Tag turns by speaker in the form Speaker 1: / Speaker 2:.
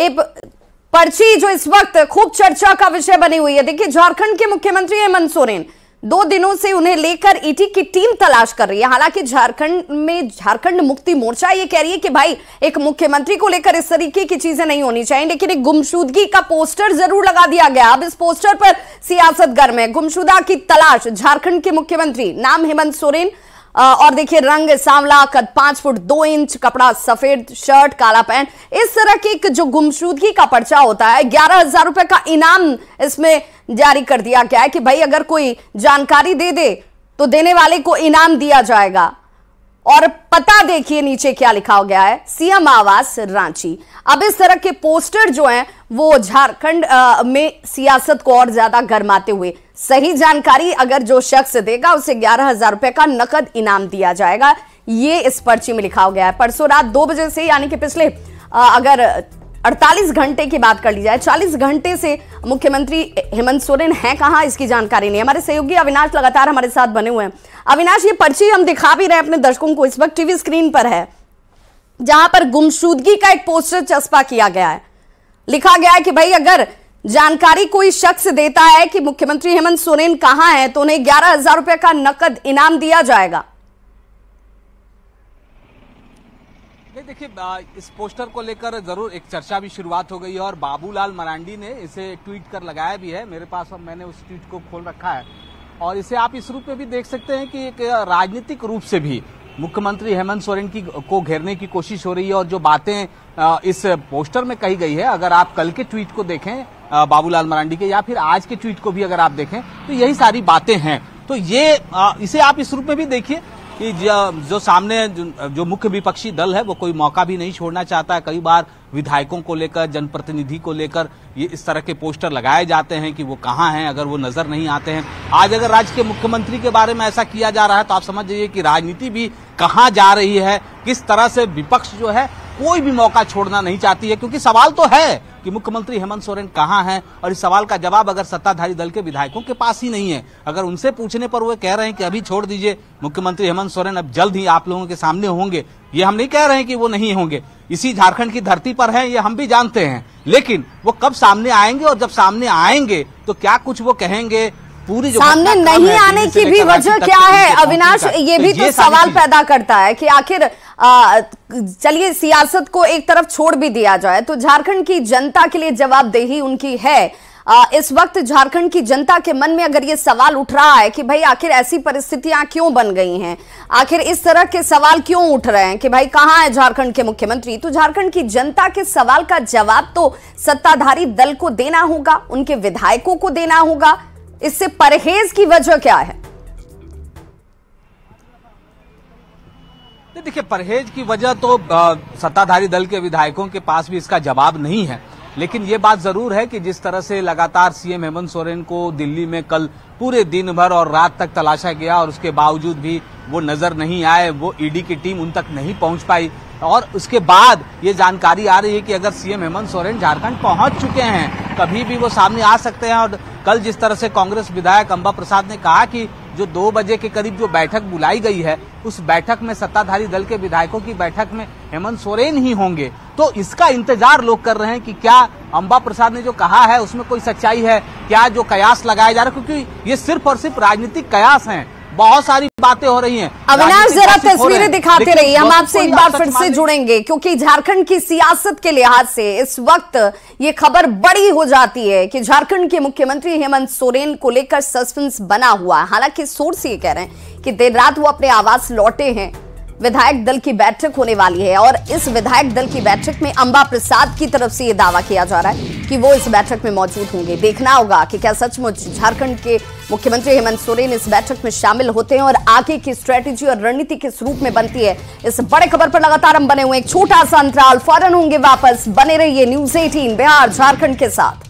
Speaker 1: एक पर्ची जो इस वक्त खूब चर्चा का विषय बनी हुई है। देखिए, झारखंड के मुख्यमंत्री हेमंत सोरेन 2 दिनों से उन्हें लेकर ईडी की टीम तलाश कर रही है। हालांकि झारखंड मुक्ति मोर्चा ये कह रही है कि भाई एक मुख्यमंत्री को लेकर इस तरीके की चीजें नहीं होनी चाहिए, लेकिन एक गुमशुदगी का पोस्टर जरूर लगा दिया गया। अब इस पोस्टर पर सियासत गर्म है। गुमशुदा की तलाश, झारखंड के मुख्यमंत्री, नाम हेमंत सोरेन, और देखिए रंग सांवला, कद 5 फुट 2 इंच, कपड़ा सफेद, शर्ट काला पैंट। इस तरह की जो गुमशुदगी का पर्चा होता है, 11,000 रुपए का इनाम इसमें जारी कर दिया गया है कि भाई अगर कोई जानकारी दे दे तो देने वाले को इनाम दिया जाएगा। और पता देखिए नीचे क्या लिखा गया है, सीएम आवास रांची। अब इस तरह के पोस्टर जो हैं वो झारखंड में सियासत को और ज्यादा गरमाते हुए, सही जानकारी अगर जो शख्स देगा उसे 11,000 रुपए का नकद इनाम दिया जाएगा, ये इस पर्ची में लिखा गया है। परसों रात 2 बजे से, यानी कि पिछले अगर 48 घंटे की बात कर ली जाए, 40 घंटे से मुख्यमंत्री हेमंत सोरेन हैं कहां, इसकी जानकारी नहीं। हमारे सहयोगी अविनाश लगातार हमारे साथ बने हुए हैं। अविनाश, ये पर्ची हम दिखा भी रहे हैं अपने दर्शकों को, इस वक्त टीवी स्क्रीन पर है, जहां पर गुमशुदगी का एक पोस्टर चस्पा किया गया है। लिखा गया है कि भाई अगर जानकारी कोई शख्स देता है कि मुख्यमंत्री हेमंत सोरेन कहां है तो उन्हें 11,000 रुपए का नकद इनाम दिया जाएगा।
Speaker 2: देखिए, इस पोस्टर को लेकर जरूर एक चर्चा भी शुरुआत हो गई है और बाबूलाल मरांडी ने इसे ट्वीट कर लगाया भी है मेरे पास, और मैंने उस ट्वीट को खोल रखा है। और इसे आप इस रूप में भी देख सकते हैं कि एक राजनीतिक रूप से भी मुख्यमंत्री हेमंत सोरेन को घेरने की कोशिश हो रही है। और जो बातें इस पोस्टर में कही गई है, अगर आप कल के ट्वीट को देखें बाबूलाल मरांडी के, या फिर आज के ट्वीट को भी अगर आप देखें, तो यही सारी बातें हैं। तो ये इसे आप इस रूप में भी देखिए कि जो सामने जो मुख्य विपक्षी दल है वो कोई मौका भी नहीं छोड़ना चाहता है। कई बार विधायकों को लेकर, जनप्रतिनिधि को लेकर ये इस तरह के पोस्टर लगाए जाते हैं कि वो कहाँ हैं, अगर वो नजर नहीं आते हैं। आज अगर राज्य के मुख्यमंत्री के बारे में ऐसा किया जा रहा है तो आप समझ जाइए कि राजनीति भी कहाँ जा रही है, किस तरह से विपक्ष जो है कोई भी मौका छोड़ना नहीं चाहती है। क्योंकि सवाल तो है कि मुख्यमंत्री हेमंत सोरेन कहां हैं, और इस सवाल का जवाब अगर सत्ताधारी दल के विधायकों के पास ही नहीं है, अगर उनसे पूछने पर वो कह रहे हैं कि अभी छोड़ दीजिए, मुख्यमंत्री हेमंत सोरेन अब जल्द ही आप लोगों के सामने होंगे, ये हम नहीं कह रहे हैं कि वो नहीं होंगे, इसी झारखंड की धरती पर हैं, ये हम भी जानते हैं। लेकिन वो कब सामने आएंगे, और जब सामने आएंगे तो क्या कुछ वो कहेंगे, पूरी जो
Speaker 1: सामने नहीं आने की भी वजह क्या है अविनाश, ये भी तो सवाल पैदा करता है कि आखिर चलिए सियासत को एक तरफ छोड़ भी दिया जाए तो झारखंड की जनता के लिए जवाबदेही उनकी है। इस वक्त झारखंड की जनता के मन में अगर ये सवाल उठ रहा है कि भाई आखिर ऐसी परिस्थितियां क्यों बन गई हैं, आखिर इस तरह के सवाल क्यों उठ रहे हैं कि भाई कहां है झारखंड के मुख्यमंत्री, तो झारखंड की जनता के सवाल का जवाब तो सत्ताधारी दल को देना होगा, उनके विधायकों को देना होगा। इससे परहेज की वजह क्या है?
Speaker 2: देखिए, परहेज की वजह तो सत्ताधारी दल के विधायकों के पास भी इसका जवाब नहीं है। लेकिन ये बात जरूर है कि जिस तरह से लगातार सीएम हेमंत सोरेन को दिल्ली में कल पूरे दिन भर और रात तक तलाशा गया और उसके बावजूद भी वो नजर नहीं आए, वो ईडी की टीम उन तक नहीं पहुंच पाई। और उसके बाद ये जानकारी आ रही है कि अगर सीएम हेमंत सोरेन झारखंड पहुंच चुके हैं, कभी भी वो सामने आ सकते हैं। और कल जिस तरह से कांग्रेस विधायक अंबा प्रसाद ने कहा कि जो 2 बजे के करीब जो बैठक बुलाई गई है, उस बैठक में सत्ताधारी दल के विधायकों की बैठक में हेमंत सोरेन ही होंगे, तो इसका इंतजार लोग कर रहे हैं कि क्या अंबा प्रसाद ने जो कहा है उसमें कोई सच्चाई है, क्या जो कयास लगाए जा रहे हैं, क्योंकि ये सिर्फ और सिर्फ राजनीतिक कयास हैं। बहुत सारी बातें हो रही हैं।
Speaker 1: अविनाश, जरा तस्वीरें दिखाते रहिए, हम आपसे एक बार फिर से जुड़ेंगे, क्योंकि झारखंड की सियासत के लिहाज से इस वक्त ये खबर बड़ी हो जाती है कि झारखंड के मुख्यमंत्री हेमंत सोरेन को लेकर सस्पेंस बना हुआ है। हालांकि सोर्स ये कह रहे हैं कि देर रात वो अपने आवास लौटे हैं, विधायक दल की बैठक होने वाली है और इस विधायक दल की बैठक में अंबा प्रसाद की तरफ से यह दावा किया जा रहा है कि वो इस बैठक में मौजूद होंगे। देखना होगा कि क्या सचमुच झारखंड के मुख्यमंत्री हेमंत सोरेन इस बैठक में शामिल होते हैं और आगे की स्ट्रेटेजी और रणनीति किस रूप में बनती है। इस बड़े खबर पर लगातार हम बने हुए, एक छोटा सा अंतराल, फौरन होंगे वापस। बने रहिए न्यूज़ 18 बिहार झारखंड के साथ।